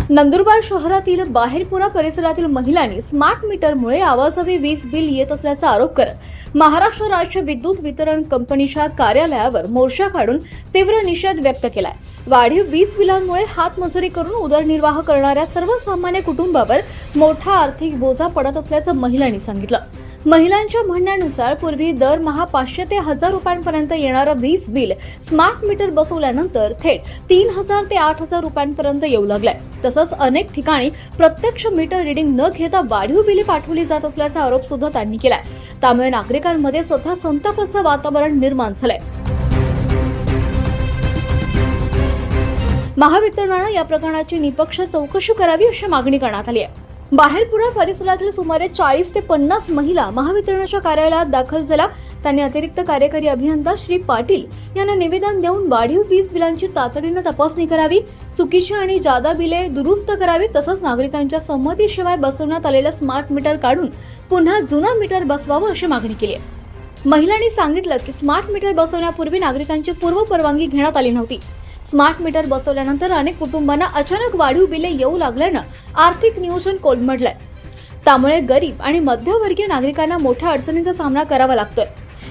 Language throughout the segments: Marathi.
नंदुरबार शहरातील बाहेरपुरा परिसरातील महिलांनी स्मार्ट मीटरमुळे आवाजावी वीज बिल येत असल्याचा आरोप करत महाराष्ट्र राज्य विद्युत वितरण कंपनीच्या कार्यालयावर मोर्चा काढून तीव्र निषेध व्यक्त केलाय। वाढीव वीज बिलांमुळे हातमजुरी करून उदरनिर्वाह करणाऱ्या सर्वसामान्य कुटुंबावर मोठा आर्थिक बोजा पडत असल्याचं महिलांनी सांगितलं। महिलांच्या म्हणण्यानुसार पूर्वी दरमहा 500 ते 1000 रुपयांपर्यंत येणारं वीज बिल स्मार्ट मीटर बसवल्यानंतर थेट 3000 ते 8000 रुपयांपर्यंत येऊ लागलंय। तसंच अनेक ठिकाणी प्रत्यक्ष मीटर रिडिंग न घेता वाढीव बिले पाठवली जात असल्याचा आरोप सुद्धा त्यांनी केलाय। त्यामुळे नागरिकांमध्ये सध्या संतापाचं वातावरण निर्माण झालंय। महावितरणानं या प्रकरणाची निपक्ष चौकशी करावी अशी मागणी करण्यात आली आहे। बाहेरपुरा परिसरातील सुमारे 40 ते 50 महिला महावितरणाच्या कार्यालयात दाखल झाल्या। त्यांनी अतिरिक्त कार्यकारी अभियंता श्री पाटील यांना निवेदन देऊन वाढीव वीज बिलांची तातडीने तपासणी करावी, चुकीची आणि जादा बिले दुरुस्त करावी, तसंच नागरिकांच्या संमतीशिवाय बसवण्यात आलेलं स्मार्ट मीटर काढून पुन्हा जुनं मीटर बसवावं अशी मागणी केली आहे। महिलांनी सांगितलं की स्मार्ट मीटर बसवण्यापूर्वी नागरिकांची पूर्व परवानगी घेण्यात आली नव्हती। स्मार्ट मीटर बसवल्यानंतर अनेक कुटुंबांना अचानक वाढीव बिले येऊ लागल्यानं आर्थिक नियोजन कोलमडलंय। त्यामुळे गरीब आणि मध्यमवर्गीय नागरिकांना मोठ्या अडचणींचा सामना करावा लागतोय।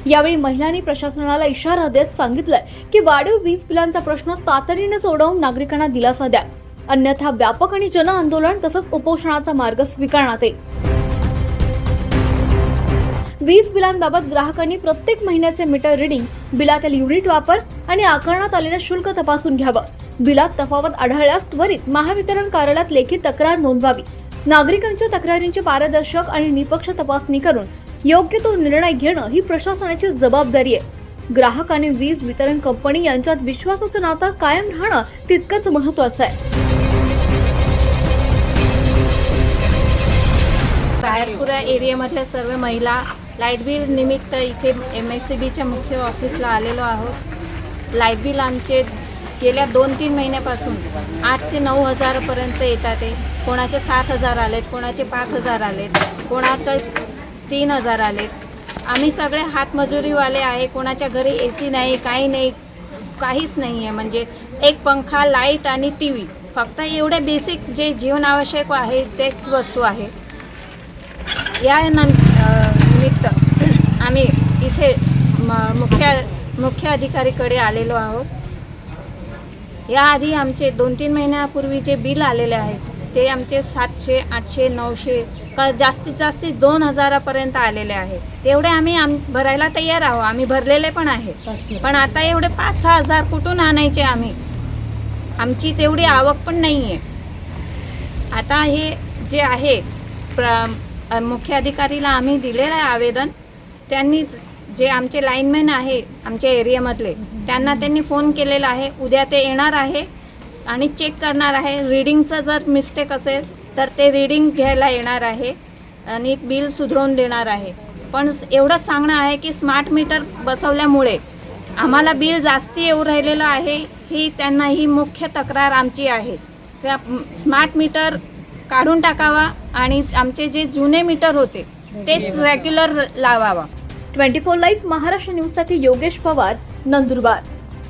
यावेळी महिलांनी प्रशासनाला इशारा देत सांगितलंय की वाढीव वीज बिलांचा प्रश्न तातडीने सोडवून नागरिकांना दिलासा द्या, अन्यथा व्यापक आणि जन आंदोलन तसंच उपोषणाचा मार्ग स्वीकारण्यात येईल। वीज बिलांबाबत ग्राहकांनी प्रत्येक महिन्याचे मीटर रिडिंग, बिलातील युनिट वापर आणि आकारण्यात आलेलं शुल्क तपासून घ्यावं। बिलात तफावत आढळल्यास त्वरित महावितरण कार्यालयात लेखी तक्रार नोंदवावी। नागरिकांच्या तक्रारींची पारदर्शक आणि निपक्ष तपासणी करून योग्य तो निर्णय घेणं ही प्रशासनाची जबाबदारी आहे। ग्राहक आणि वीज वितरण कंपनी यांच्यात विश्वासाचं नातं कायम राहणं तितकंच महत्त्वाचं आहे। बाहेरपुरा एरियामधल्या सर्व महिला लाईट बिल निमित्त इथे MSCBच्या मुख्य ऑफिसला आलेलो आहोत। लाईट बिल आमचे गेल्या 2-3 महिन्यापासून 8 ते 9 हजारापर्यंत येतात। कोणाचे 7,000 आलेत, कोणाचे 5,000 आलेत, कोणाचे 3,000 आलेत। आम्ही सगळे हातमजुरीवाले आहे। कोणाच्या घरी AC नाही, काही नाही, काहीच नाही आहे। म्हणजे एक पंखा, लाईट आणि TV, फक्त एवढे बेसिक जे जीवनावश्यक आहे तेच वस्तू आहे। या निमित्त आम्ही इथे मुख्य अधिकारीकडे आलेलो आहोत। याआधी आमचे 2-3 महिन्यापूर्वी जे बिल आलेले आहेत ते आमचे 700, 800, 900 का जास्तीत जास्त 2000पर्यंत आलेले आहेत। तेवढे आम्ही भरायला तयार आहोत, आम्ही भरलेले पण आहे। पण आता एवढे 5-6 हजार कुठून आणायचे आम्ही? आमची तेवढी आवक पण नाही आहे। आता हे जे आहे मुख्य अधिकारीला आम्ही दिलेलं आहे आवेदन। त्यांनी जे आमचे लाईनमॅन आहे आमच्या एरियामधले त्यांनी फोन केलेला आहे। उद्या ते येणार आहे आणि चेक करणार आहे। रीडिंगचं जर मिस्टेक असेल तर ते रीडिंग घ्यायला येणार आहे आणि बिल सुधारून देणार आहे। पण एवढंच सांगणं आहे की स्मार्ट मीटर बसवल्यामुळे आम्हाला बिल जास्ती येऊ राहिलेलं आहे। ही मुख्य तक्रार आमची आहे। त्या स्मार्ट मीटर काढून टाकावा आणि आमचे जे जुने मीटर होते तेच रेग्युलर लावावा। 24 लाईव्ह महाराष्ट्र न्यूजसाठी योगेश पवार, नंदुरबार।